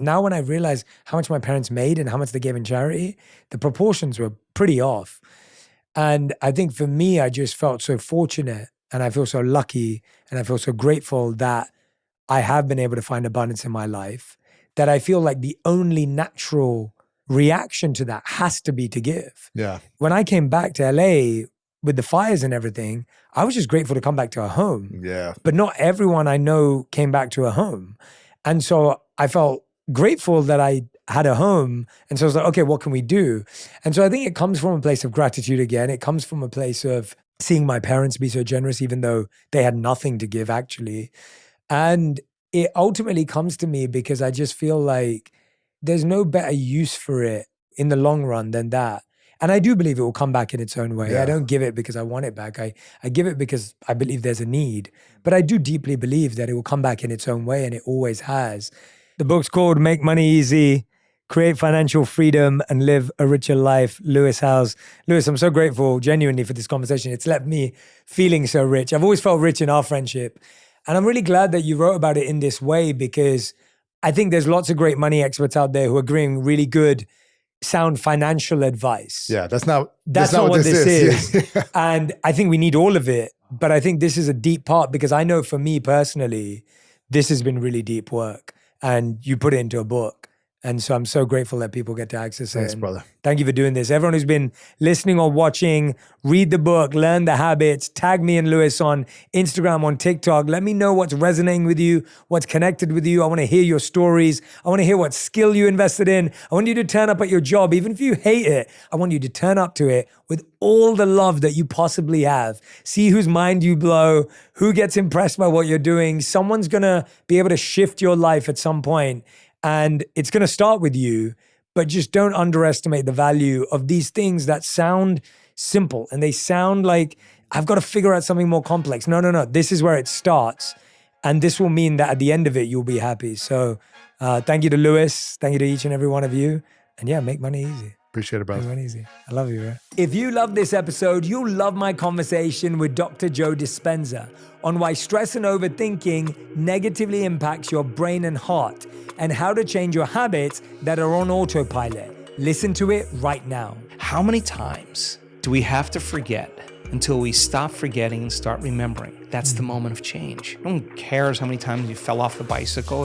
Now when I realize how much my parents made and how much they gave in charity, the proportions were pretty off. And I think for me, I just felt so fortunate and I feel so lucky and I feel so grateful that I have been able to find abundance in my life, that I feel like the only natural reaction to that has to be to give. Yeah. When I came back to LA with the fires and everything, I was just grateful to come back to a home. Yeah. But not everyone I know came back to a home. And so I felt grateful that I had a home. And so I was like, okay, what can we do? And so I think it comes from a place of gratitude again. It comes from a place of seeing my parents be so generous, even though they had nothing to give actually. And it ultimately comes to me because I just feel like there's no better use for it in the long run than that. And I do believe it will come back in its own way. Yeah. I don't give it because I want it back. I give it because I believe there's a need. But I do deeply believe that it will come back in its own way, and it always has. The book's called Make Money Easy, Create Financial Freedom and Live a Richer Life, Lewis Howes. Lewis, I'm so grateful genuinely for this conversation. It's left me feeling so rich. I've always felt rich in our friendship. And I'm really glad that you wrote about it in this way, because I think there's lots of great money experts out there who are giving really good, sound financial advice. Yeah, that's not what this is. Yeah. And I think we need all of it. But I think this is a deep part, because I know for me personally, this has been really deep work, and you put it into a book. And so I'm so grateful that people get to access it. Thanks, And brother. thank you for doing this. Everyone who's been listening or watching, read the book, learn the habits, tag me and Lewis on Instagram, on TikTok. Let me know what's resonating with you, what's connected with you. I want to hear your stories. I want to hear what skill you invested in. I want you to turn up at your job. Even if you hate it, I want you to turn up to it with all the love that you possibly have. See whose mind you blow, who gets impressed by what you're doing. Someone's going to be able to shift your life at some point. And it's going to start with you, but just don't underestimate the value of these things that sound simple and they sound like I've got to figure out something more complex. No. This is where it starts. And this will mean that at the end of it, you'll be happy. So thank you to Lewis. Thank you to each and every one of you. And yeah, make money easy. Appreciate it, brother. Make money easy. I love you, bro. If you love this episode, you'll love my conversation with Dr. Joe Dispenza on why stress and overthinking negatively impacts your brain and heart, and how to change your habits that are on autopilot. Listen to it right now. How many times do we have to forget until we stop forgetting and start remembering? That's the moment of change. No one cares how many times you fell off the bicycle.